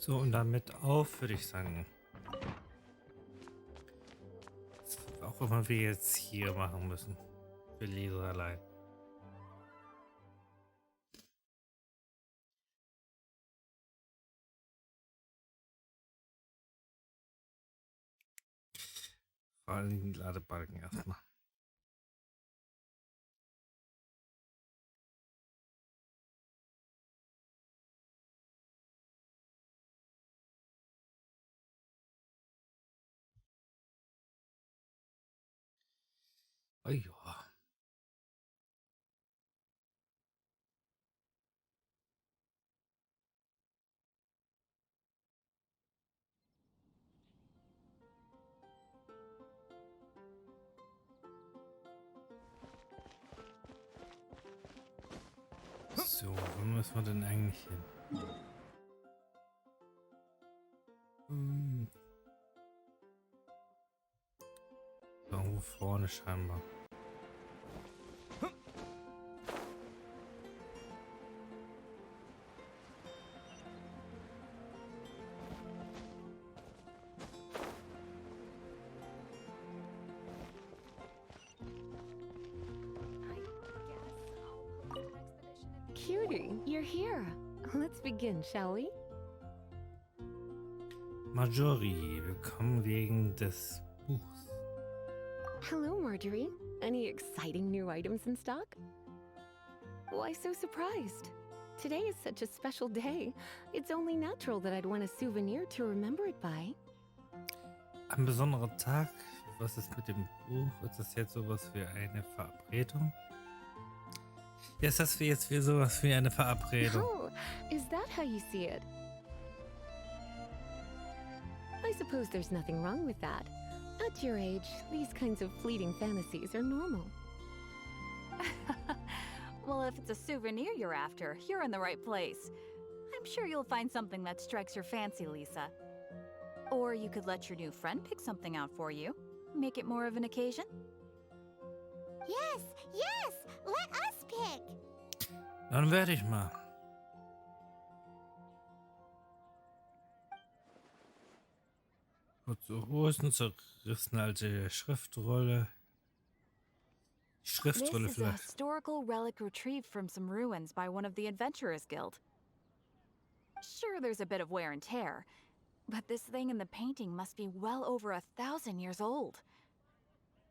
So, und damit auf, würde ich sagen. Was auch immer wir jetzt hier machen müssen. Für Leser allein. Vor allem den Ladebalken erstmal. Oh ja. So, wo müssen wir denn eigentlich hin? Hm. Irgendwo vorne scheinbar. Cutie, you're here. Let's begin, shall we? Marjorie, willkommen wegen des Buchs. Hello, Marjorie. Any exciting new items in stock? Why so surprised? Today is such a special day. It's only natural that I'd want a souvenir to remember it by. Ein besonderer Tag. Was ist mit dem Buch? Ist das jetzt sowas wie eine Verabredung? Ja, ist das jetzt wie sowas wie eine Verabredung? Oh, is that how you see it? I suppose there's nothing wrong with that. At your age, these kinds of fleeting fantasies are normal. Well, if it's a souvenir you're after, you're in the right place. I'm sure you'll find something that strikes your fancy, Lisa. Or you could let your new friend pick something out for you. Make it more of an occasion. Yes, yes! Let us pick! Dann werde ich mal. Kurze Hosen, zerrissene alte Schriftrolle. Die Schriftrolle This is a vielleicht. historical relic retrieved from some ruins by one of the Adventurers Guild. Sure, there's a bit of wear and tear, but this thing in the painting must be well over 1,000 years old.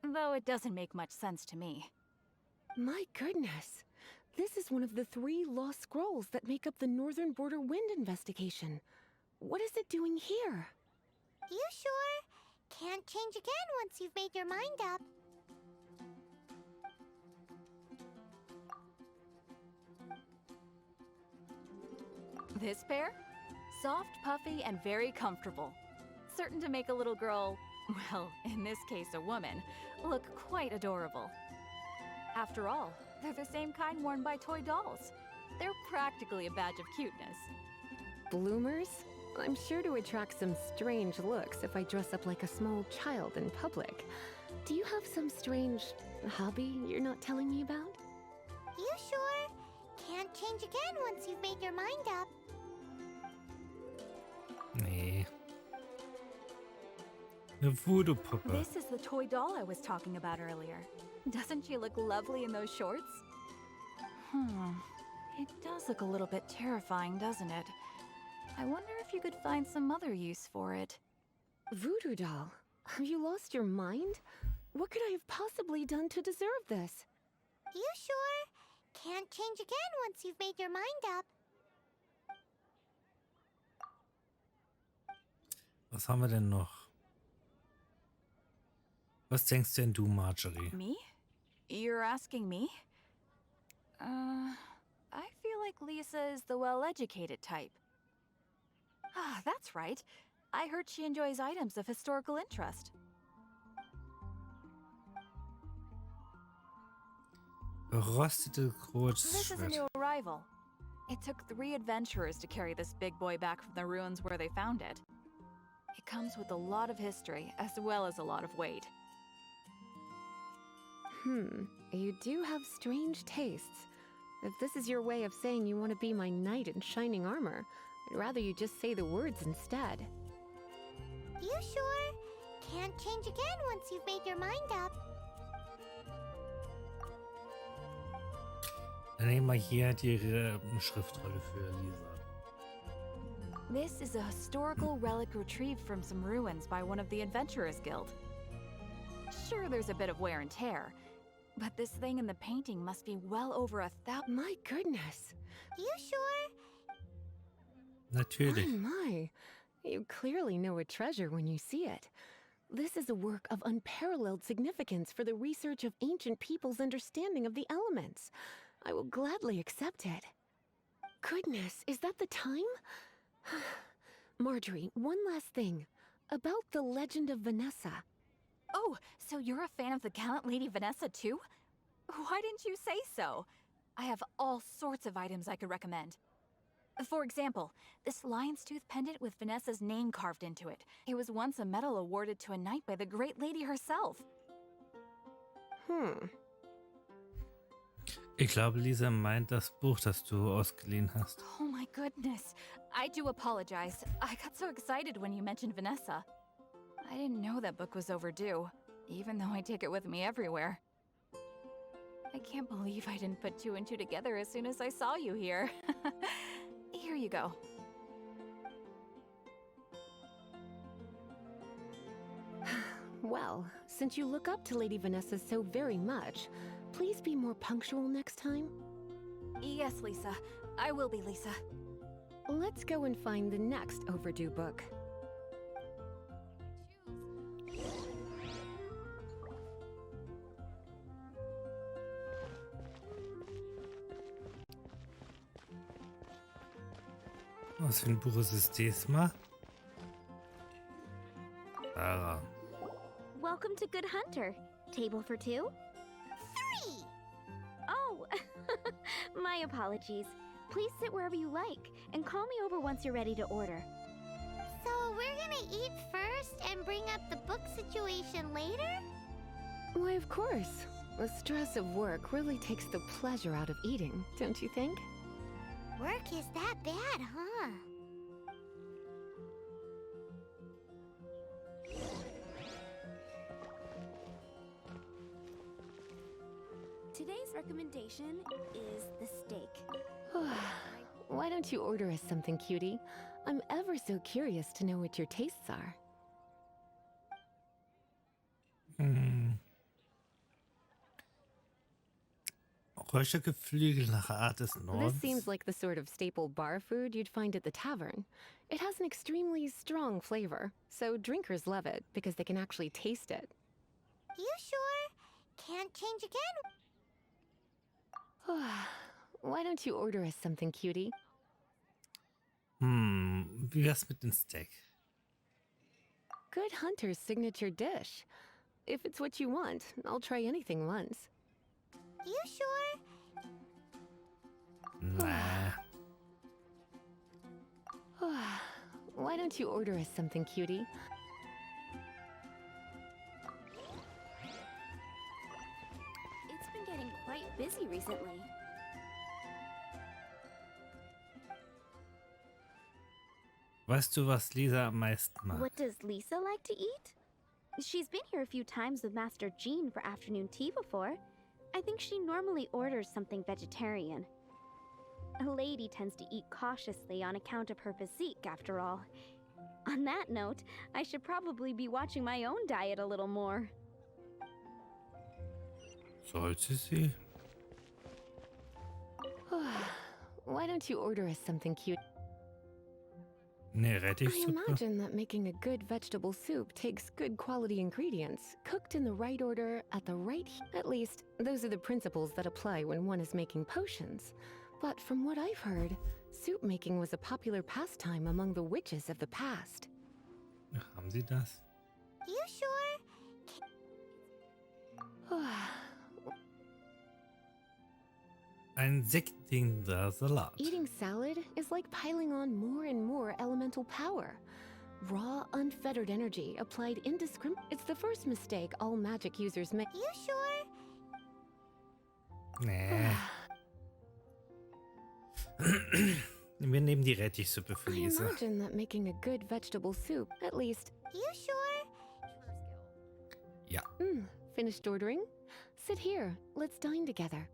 Though it doesn't make much sense to me. My goodness. This is one of the 3 lost scrolls that make up the Northern Border Wind investigation. What is it doing here? You sure? Can't change again once you've made your mind up. This pair? Soft, puffy, and very comfortable. Certain to make a little girl, well, in this case a woman, look quite adorable. After all, they're the same kind worn by toy dolls. They're practically a badge of cuteness. Bloomers? I'm sure to attract some strange looks if I dress up like a small child in public. Do you have some strange hobby you're not telling me about? You sure? Can't change again once you've made your mind up. Nee. Eine Voodoo-Puppe. This is the toy doll I was talking about earlier. Doesn't she look lovely in those shorts? It does look a little bit terrifying, doesn't it? I wonder if you could find some other use for it. Voodoo doll? Have you lost your mind? What could I have possibly done to deserve this? You sure? Can't change again once you've made your mind up. Was haben wir denn noch? Was denkst denn du, Marjorie? Me? You're asking me? I feel like Lisa is the well-educated type. Ah, that's right. I heard she enjoys items of historical interest. Verrostete This is a Kurzschwert. new arrival. It took 3 adventurers to carry this big boy back from the ruins where they found it. It comes with a lot of history, as well as a lot of weight. You do have strange tastes. If this is your way of saying you want to be my knight in shining armor, I'd rather you just say the words instead. You sure? Can't change again once you've made your mind up. Dann nehmen wir hier die Schriftrolle für Lisa. This is a historical relic retrieved from some ruins by one of the Adventurers Guild. Sure, there's a bit of wear and tear, but this thing in the painting must be well over 1,000. My goodness. You sure? Natürlich. My. You clearly know a treasure when you see it. This is a work of unparalleled significance for the research of ancient people's understanding of the elements. I will gladly accept it. Goodness, is that the time? Marjorie, one last thing. About the legend of Vanessa. Oh, so you're a fan of the gallant Lady Vanessa too? Why didn't you say so? I have all sorts of items I could recommend. For example, this lion's tooth pendant with Vanessa's name carved into it. It was once a medal awarded to a knight by the great lady herself. Ich glaube, Lisa meint das Buch, das du ausgeliehen hast. Oh my goodness. I do apologize. I got so excited when you mentioned Vanessa. I didn't know that book was overdue, even though I take it with me everywhere. I can't believe I didn't put two and two together as soon as I saw you here. Here you go. Well, since you look up to Lady Vanessa so very much, please be more punctual next time. Yes, Lisa. I will be, Lisa. Let's go and find the next overdue book. Was für ein Buch ist es diesmal? Sarah. Welcome to Good Hunter. Table for two? 3! Oh, my apologies. Please sit wherever you like, and call me over once you're ready to order. So we're gonna eat first and bring up the book situation later? Why, of course. The stress of work really takes the pleasure out of eating, don't you think? Work is that bad, huh? Today's recommendation is the steak. Why don't you order us something, cutie? I'm ever so curious to know what your tastes are. Räuchergeflügel nach Art des Nordens. This seems like the sort of staple bar food you'd find at the tavern. It has an extremely strong flavor, so drinkers love it because they can actually taste it. You sure? Can't change again? Why don't you order us something, cutie? Wie wär's mit dem Steak? Good Hunter's signature dish. If it's what you want, I'll try anything once. You sure? Nah. Why don't you order us something, cutie? It's been getting quite busy recently. Weißt du, was Lisa am meisten mag? What does Lisa like to eat? She's been here a few times with Master Jean for afternoon tea before. I think she normally orders something vegetarian. A lady tends to eat cautiously on account of her physique, after all. On that note, I should probably be watching my own diet a little more. Sollte sie? Why don't you order us something cute? Nee, I Rettichsuppe? imagine that making a good vegetable soup takes good quality ingredients, cooked in the right order, at the right heat. At least, those are the principles that apply when one is making potions. But from what I've heard, soup making was a popular pastime among the witches of the past. Haben sie das? You sure? Ein sättigender Salat. Eating salad is like piling on more and more elemental power. Raw, unfettered energy applied indiscriminately. It's the first mistake all magic users make. You sure? Nee. Wir nehmen die Rettichsuppe für I Lisa. imagine that making a good vegetable soup, at least. You sure? Ja. Finished ordering? Sit here. Let's dine together.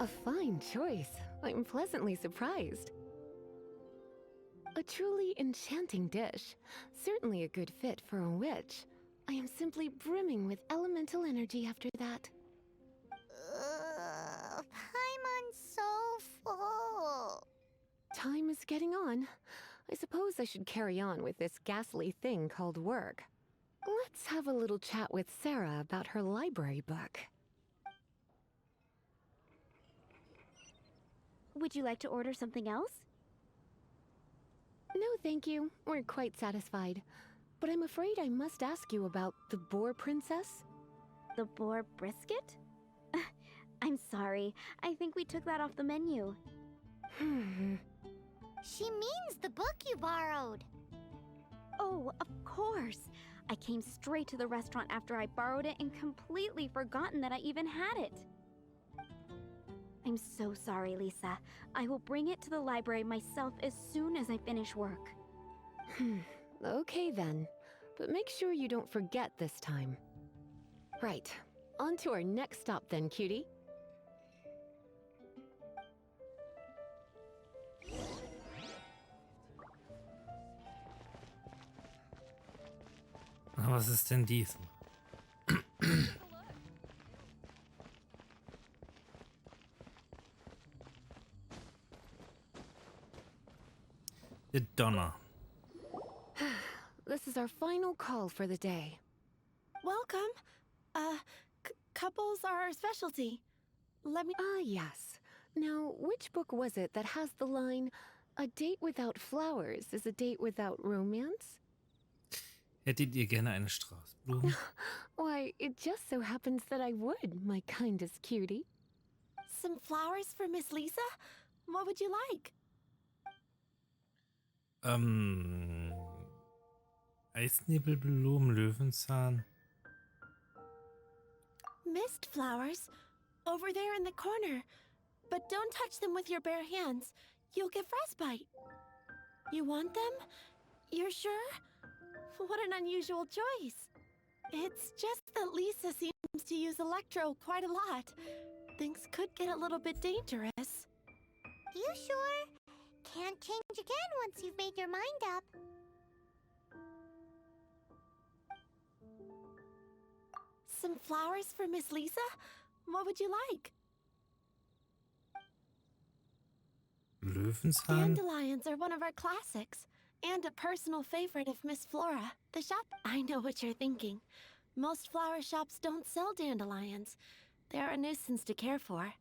A fine choice. I'm pleasantly surprised. A truly enchanting dish. Certainly a good fit for a witch. I am simply brimming with elemental energy after that. I'm so full. Time is getting on. I suppose I should carry on with this ghastly thing called work. Let's have a little chat with Sarah about her library book. Would you like to order something else? No, thank you. We're quite satisfied. But I'm afraid I must ask you about the boar princess. The boar brisket? I'm sorry. I think we took that off the menu. She means the book you borrowed. Oh, of course. I came straight to the restaurant after I borrowed it and completely forgotten that I even had it. I'm so sorry, Lisa. I will bring it to the library myself as soon as I finish work. Okay then. But make sure you don't forget this time. Right. On to our next stop then, cutie. Was ist denn diesmal? Der Donner. This is our final call for the day. Welcome. Couples are our specialty. Let me... Ah, yes. Now, which book was it that has the line, "A date without flowers is a date without romance"? Hättet ihr gerne eine Straußblumen? Why, it just so happens that I would, my kindest cutie. Some flowers for Miss Lisa? What would you like? Eisnebelblumen, Löwenzahn. Mist flowers. Over there in the corner. But don't touch them with your bare hands. You'll get frostbite. You want them? You're sure? What an unusual choice. It's just that Lisa seems to use electro quite a lot. Things could get a little bit dangerous. You sure? Can't change again once you've made your mind up. Some flowers for Miss Lisa? What would you like? Löwenzahn? Dandelions are one of our classics, and a personal favorite of Miss Flora. The shop... I know what you're thinking. Most flower shops don't sell dandelions. They're a nuisance to care for.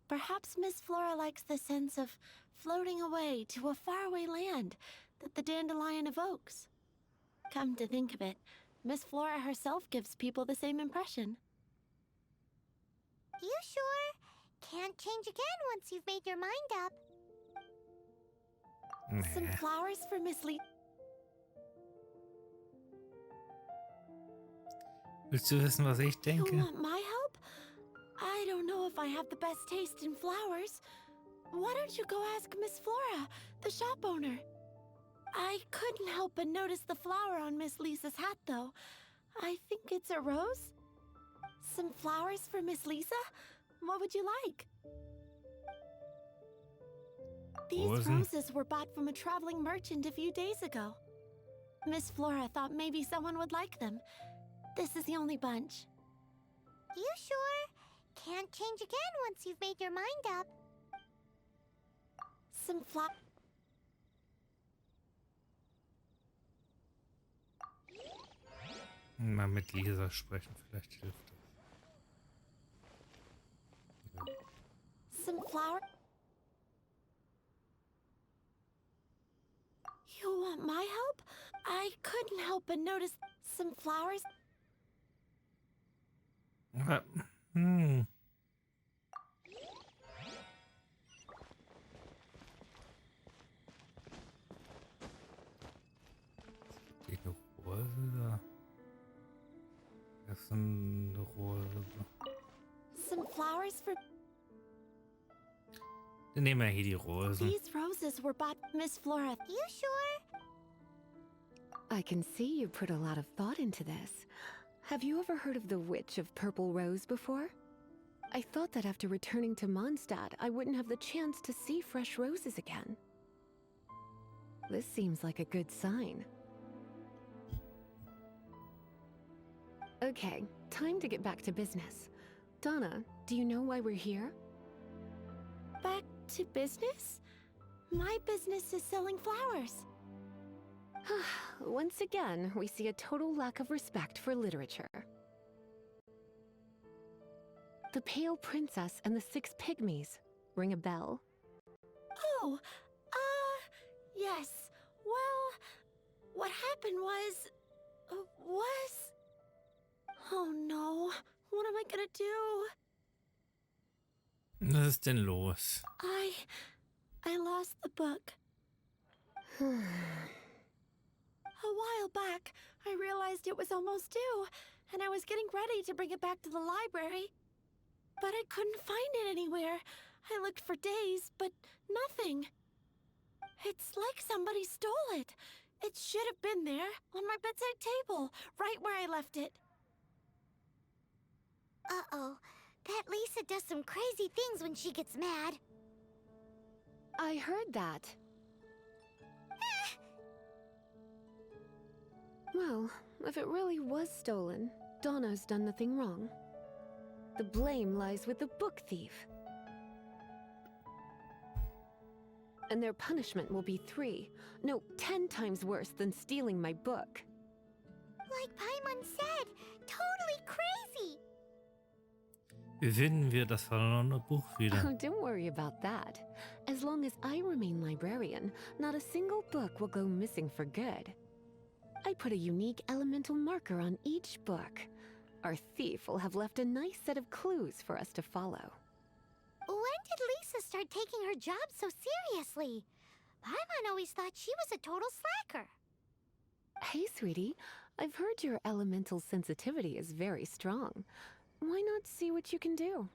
Perhaps Miss Flora likes the sense of floating away to a faraway land that the dandelion evokes. Come to think of it, Miss Flora herself gives people the same impression. You sure? Can't change again once you've made your mind up. Some flowers for Miss Lee. Willst du wissen, was ich You denke? want my help? I don't know if I have the best taste in flowers. Why don't you go ask Miss Flora, the shop owner? I couldn't help but notice the flower on Miss Lisa's hat, though. I think it's a rose? Some flowers for Miss Lisa? What would you like? These Rosen. roses were bought from a traveling merchant a few days ago. Miss Flora thought maybe someone would like them. This is the only bunch. You sure? Can't change again once you've made your mind up. Some Mal mit Lisa sprechen, vielleicht hilft das. Some flower. You want my help? I couldn't help but notice some flowers. Die Rose da. Das ist eine Rose. Some flowers for Dann nehmen wir hier die Rosen. these roses were bought Miss Flora. You sure? I can see you put a lot of thought into this. Have you ever heard of the Witch of Purple Rose before? I thought that after returning to Mondstadt, I wouldn't have the chance to see fresh roses again. This seems like a good sign. Okay, time to get back to business. Donna, do you know why we're here? Back to business? My business is selling flowers. Once again, we see a total lack of respect for literature. The Pale Princess and the Six Pygmies. Ring a bell? Oh, yes. Well, what happened was... Oh no, what am I gonna do? Was ist denn los? I lost the book. A while back, I realized it was almost due, and I was getting ready to bring it back to the library. But I couldn't find it anywhere. I looked for days, but nothing. It's like somebody stole it. It should have been there, on my bedside table, right where I left it. Uh-oh. That Lisa does some crazy things when she gets mad. I heard that. Well, if it really was stolen, Donna's done nothing wrong. The blame lies with the book thief. And their punishment will be 10 times worse than stealing my book. Like Paimon said, totally crazy. Wie finden wir das verlorene Buch wieder? Oh, don't worry about that. As long as I remain librarian, not a single book will go missing for good. I put a unique elemental marker on each book. Our thief will have left a nice set of clues for us to follow. When did Lisa start taking her job so seriously? Paimon always thought she was a total slacker. Hey, sweetie, I've heard your elemental sensitivity is very strong. Why not see what you can do?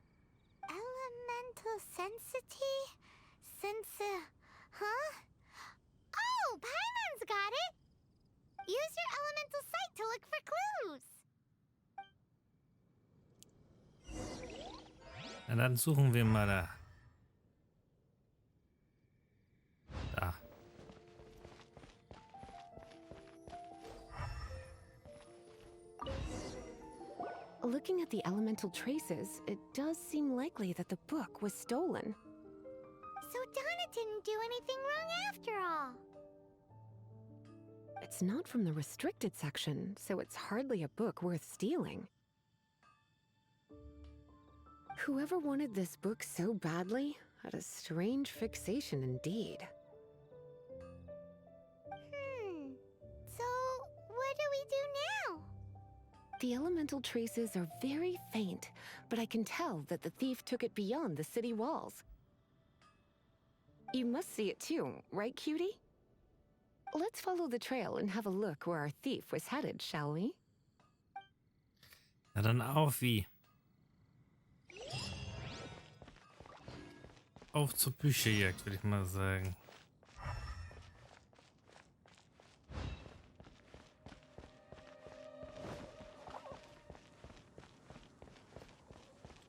Elemental sensity? Huh? Oh, Paimon's got it! Use your elemental sight to look for clues. Na dann suchen wir mal da. Da. Looking at the elemental traces, it does seem likely that the book was stolen. So Donna didn't do anything wrong after all. It's not from the restricted section, so it's hardly a book worth stealing. Whoever wanted this book so badly had a strange fixation indeed. So what do we do now? The elemental traces are very faint, but I can tell that the thief took it beyond the city walls. You must see it too, right, cutie? Let's follow the trail and have a look where our thief was headed, shall we? Na dann auf wie. Auf zur Bücherjagd, würde ich mal sagen.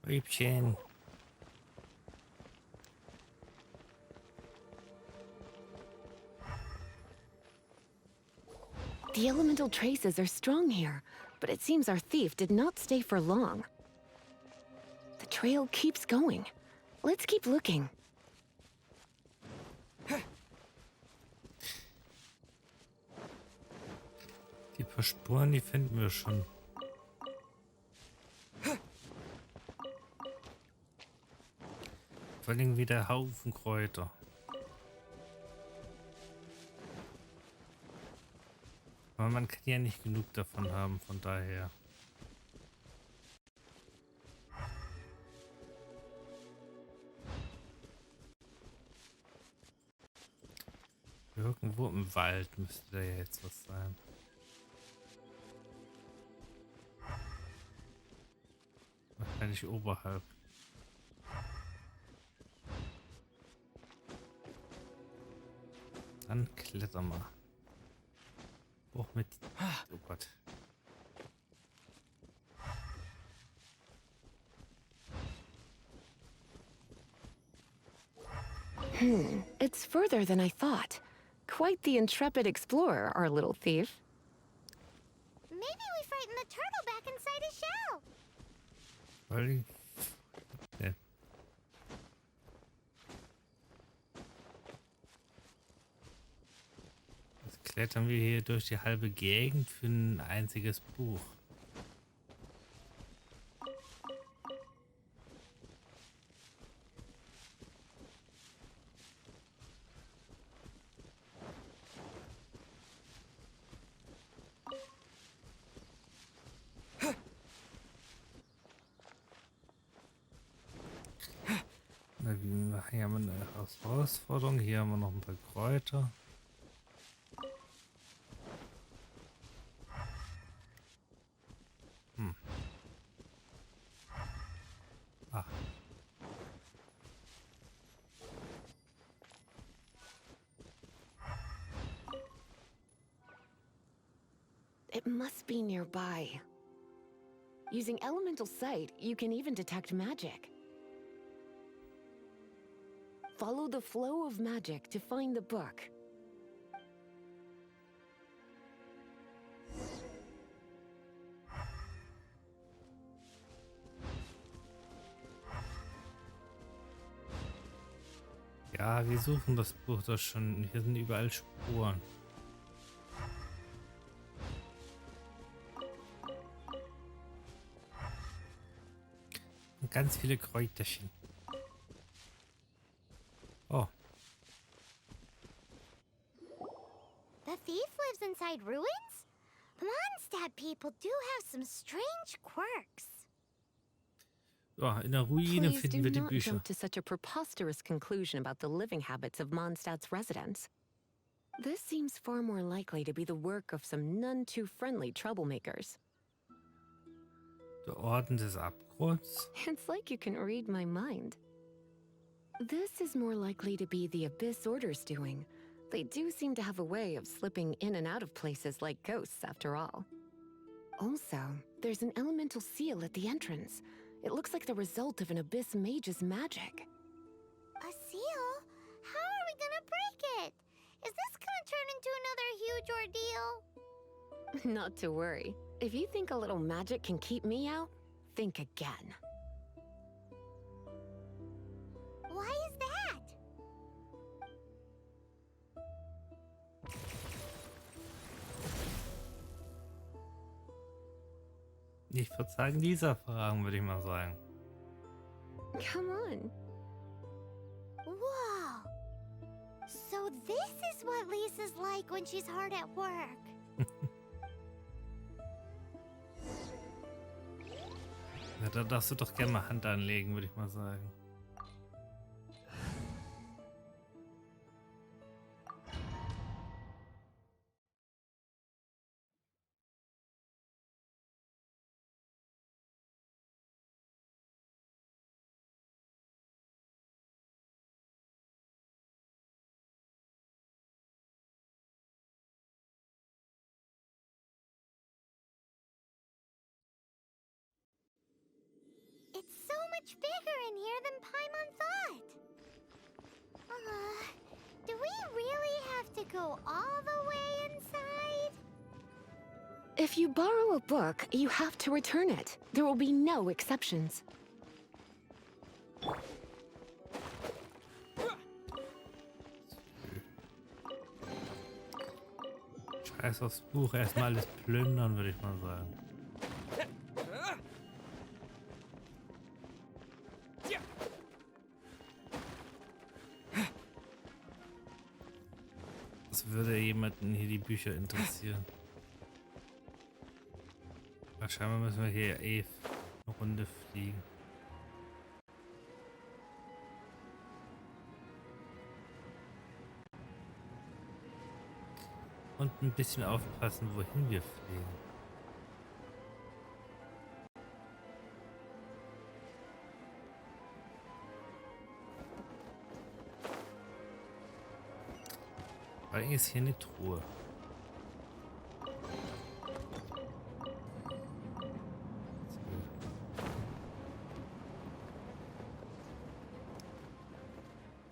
Riebchen. The elemental traces are strong here, but it seems our thief did not stay for long. The trail keeps going. Let's keep looking. Die paar Spuren, die finden wir schon. Vor allem wieder Haufen Kräuter. Aber man kann ja nicht genug davon haben, von daher. Irgendwo im Wald müsste da ja jetzt was sein. wahrscheinlich oberhalb. Dann klettern wir. Hoch mit. Oh Gott. It's further than I thought. Quite the intrepid explorer, our little thief. Maybe we frightened the turtle back inside his shell. Weil ja. Jetzt klettern wir hier durch die halbe Gegend für ein einziges Buch. Hier haben wir eine Herausforderung, hier haben wir noch ein paar Kräuter. Ah. It must be nearby. Using elemental sight, you can even detect magic. Follow the flow of magic to find the book. Ja, wir suchen das Buch doch schon. Hier sind überall Spuren. Und ganz viele Kräuterchen. Oh. The thief lives inside ruins? Mondstadt people do have some strange quirks. Ja, in der Ruine Please finden do wir die not Bücher. jump to such a preposterous conclusion about the living habits of Mondstadt's residents. This seems far more likely to be the work of some none too friendly troublemakers. Der Orden des Abgrunds. It's like you can read my mind. This is more likely to be the Abyss Order's doing. They do seem to have a way of slipping in and out of places like ghosts, after all. Also, there's an elemental seal at the entrance. It looks like the result of an Abyss mage's magic. A seal? How are we gonna break it? Is this gonna turn into another huge ordeal? Not to worry. If you think a little magic can keep me out, think again. Why is that? Ich würde sagen, dieser Fragen würde ich mal sagen. Come on. Whoa! So this is what Lisa's like when she's hard at work. Ja, da darfst du doch gerne mal Hand anlegen, würde ich mal sagen. It's so much bigger in here than Paimon thought. Do we really have to go all the way inside? If you borrow a book, you have to return it. There will be no exceptions. Scheiß aufs Buch, erstmal alles plündern, würde ich mal sagen. Was würde jemanden hier die Bücher interessieren? Wahrscheinlich müssen wir hier eine Runde fliegen. Und ein bisschen aufpassen, wohin wir fliegen. Weil ist hier eine Truhe.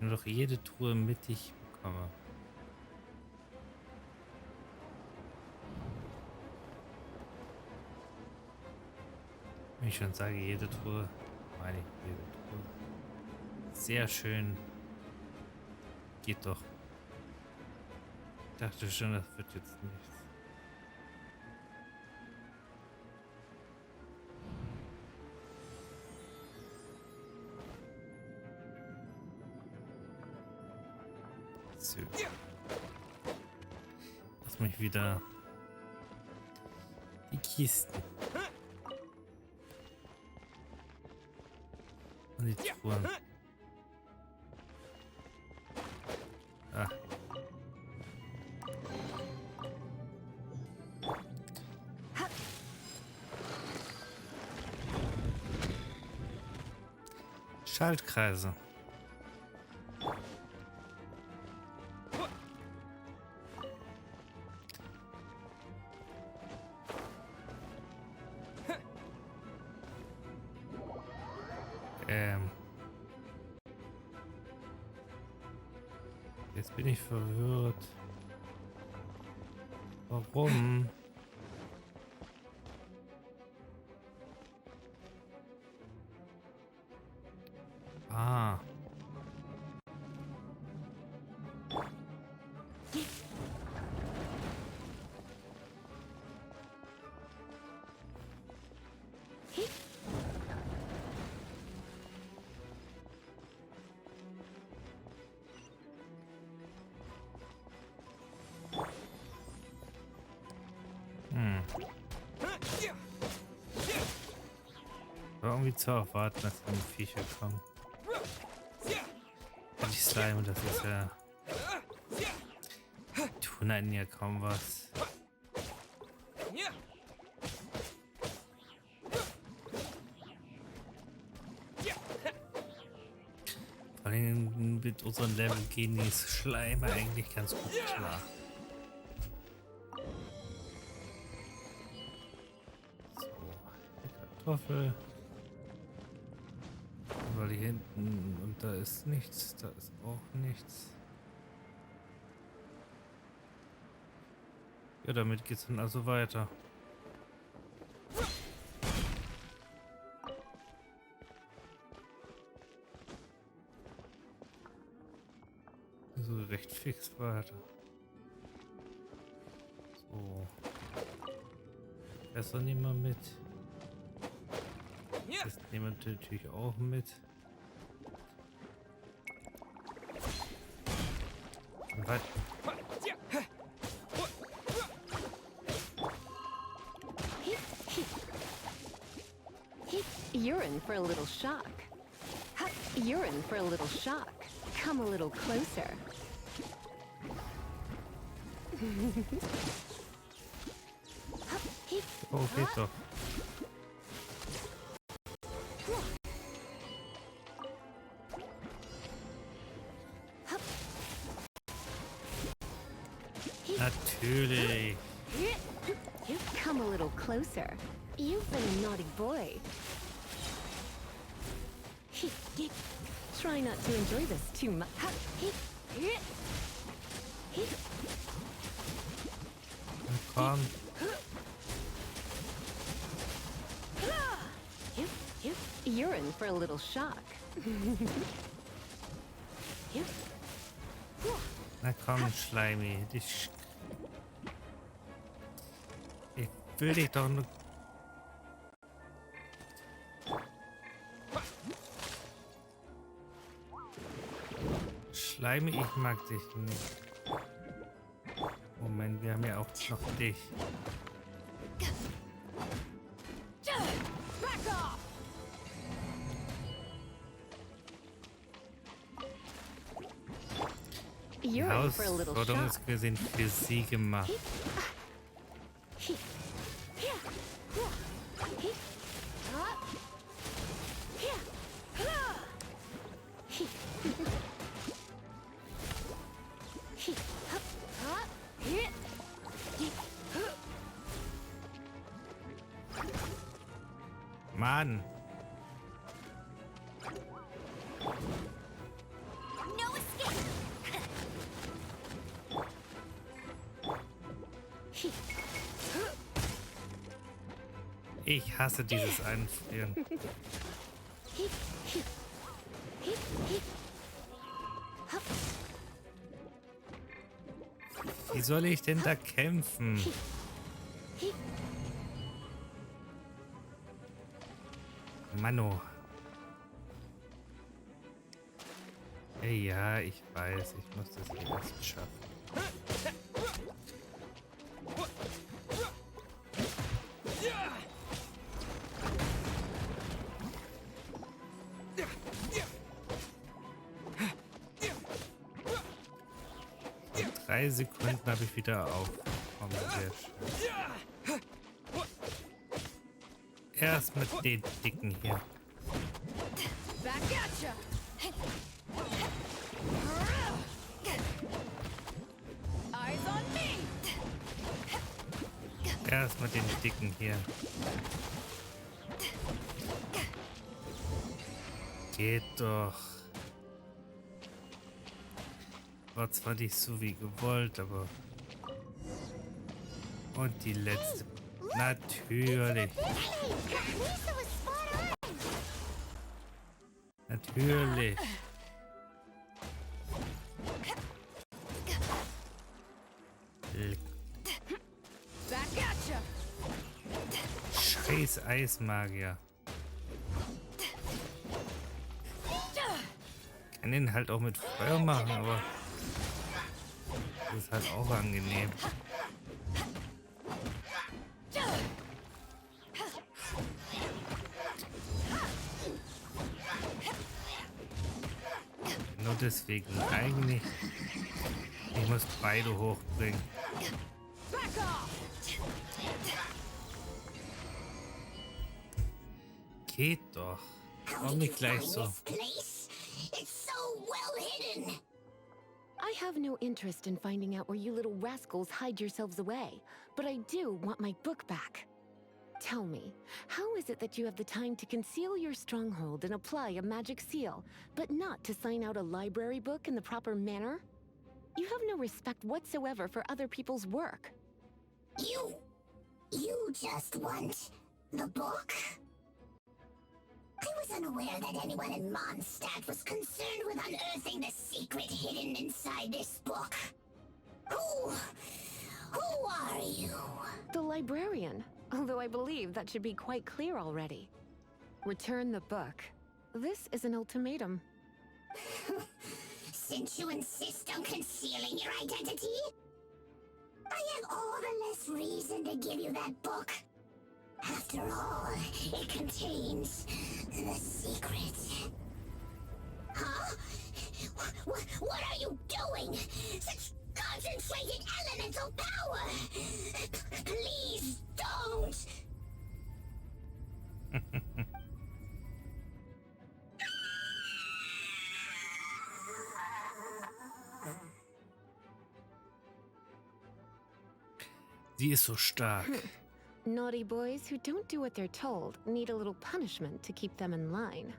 Nur doch jede Truhe mittig bekomme. Wenn ich schon sage, jede Truhe, meine ich jede Truhe. Sehr schön. Geht doch. Ich dachte schon, das wird jetzt nichts. So. Lass mich wieder die Kisten und die Truhen. Ah. Schaltkreise. Jetzt bin ich verwirrt. Warum? Ah. War irgendwie zu erwarten, dass die Viecher kommen. Die Slime, das ist ja... Die tun einen ja kaum was. Vor allem mit unseren Level gehen die Schleime eigentlich ganz gut klar. So, die Kartoffel. Weil hier hinten und da ist nichts, da ist auch nichts. Ja, damit geht's dann also weiter. So recht fix weiter. So. Besser nehmen wir mit. Das nehmen wir natürlich auch mit. Was? You're in for a little shock. You're in for a little shock. Come a little closer. Oh, geht doch. Natürlich. Come a little closer. You've been a naughty boy. Try not to enjoy this too much. Komm. You're in for a little shock. Na komm, Schleimi. Ich will dich doch nur... Schleimi, ich mag dich nicht. Moment, wir haben ja auch noch dich. Die Herausforderung ist gesehen für sie gemacht. Mann. No escape! Ich hasse dieses Einfrieren. Wie soll ich denn da kämpfen? Mano. Hey, ja, ich weiß, ich muss das erst schaffen. In 3 Sekunden habe ich wieder aufgekommen. Sehr schön. Erst mit den Dicken hier. Back at ya! Eyes on me! Erst mit den Dicken hier. Geht doch. War zwar nicht so wie gewollt, aber... Und die letzte. Natürlich. Lisa was spot on! Natürlich. Back at ya! Scheiß Eismagier. Kann den halt auch mit Feuer machen, aber das ist halt auch angenehm. Nur deswegen eigentlich. Ich muss beide hochbringen. Back off! Geht doch. Warum nicht gleich so? Place? It's so well hidden! I have no interest in finding out where you little rascals hide yourselves away, but I do want my book back. Tell me, how is it that you have the time to conceal your stronghold and apply a magic seal, but not to sign out a library book in the proper manner? You have no respect whatsoever for other people's work. You just want the book? I was unaware that anyone in Mondstadt was concerned with unearthing the secret hidden inside this book. Who are you? The librarian, although I believe that should be quite clear already. Return the book. This is an ultimatum. Since you insist on concealing your identity, I have all the less reason to give you that book. After all, it contains the secret. Huh? What are you doing? Such concentrated elemental power! Please don't! Sie ist so stark. Naughty boys who don't do what they're told need a little punishment to keep them in line.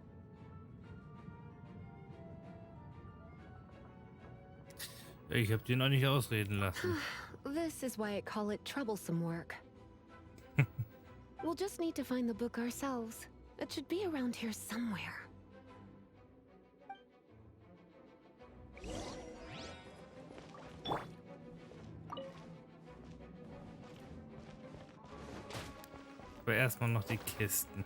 Ich habe die noch nicht ausreden lassen. This is why I call it troublesome work. We'll just need to find the book ourselves. It should be around here somewhere. Aber erstmal noch die Kisten.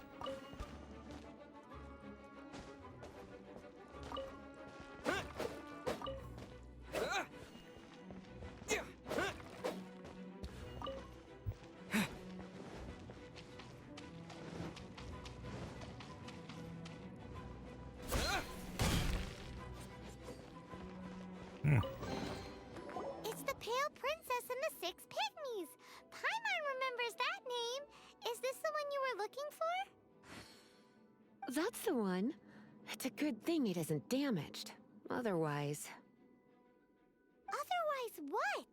It's the Pale Princess and the Six Pygmies. Paimon remembers that name. Is this the one you were looking for? That's the one. It's a good thing it isn't damaged. Otherwise... Otherwise what?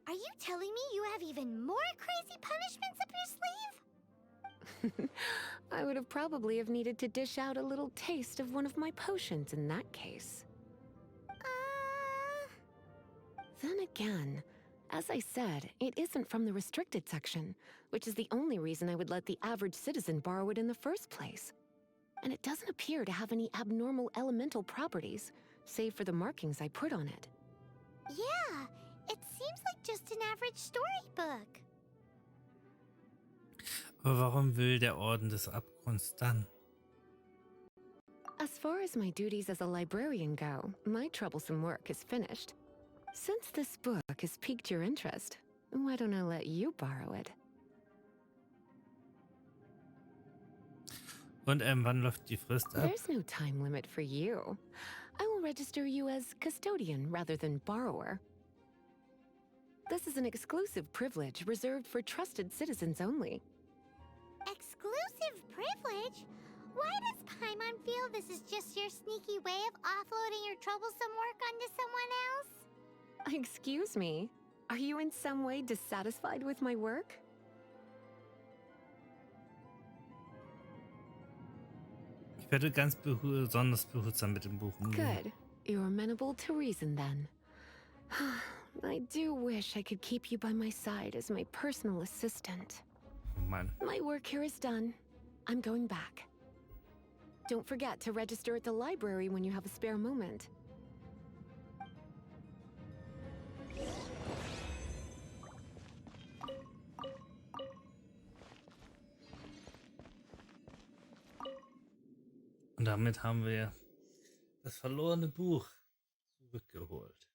Are you telling me you have even more crazy punishments up your sleeve? I would have probably have needed to dish out a little taste of one of my potions in that case. Then again, as I said, it isn't from the restricted section, which is the only reason I would let the average citizen borrow it in the first place. And it doesn't appear to have any abnormal elemental properties, save for the markings I put on it. Yeah, it seems like just an average storybook. Aber warum will der Orden des Abgrunds dann? As far as my duties as a librarian go, my troublesome work is finished. Since this book has piqued your interest, why don't I let you borrow it? Und wann läuft die Frist ab? There's no time limit for you. I will register you as custodian rather than borrower. This is an exclusive privilege reserved for trusted citizens only. Exclusive privilege? Why does Paimon feel this is just your sneaky way of offloading your troublesome work onto someone else? Excuse me, are you in some way dissatisfied with my work? Ich werde ganz besonders behutsam mit dem Buch umgehen. Good. You're amenable to reason then. I do wish I could keep you by my side as my personal assistant. Oh Mann. My work here is done. I'm going back. Don't forget to register at the library when you have a spare moment. Und damit haben wir das verlorene Buch zurückgeholt.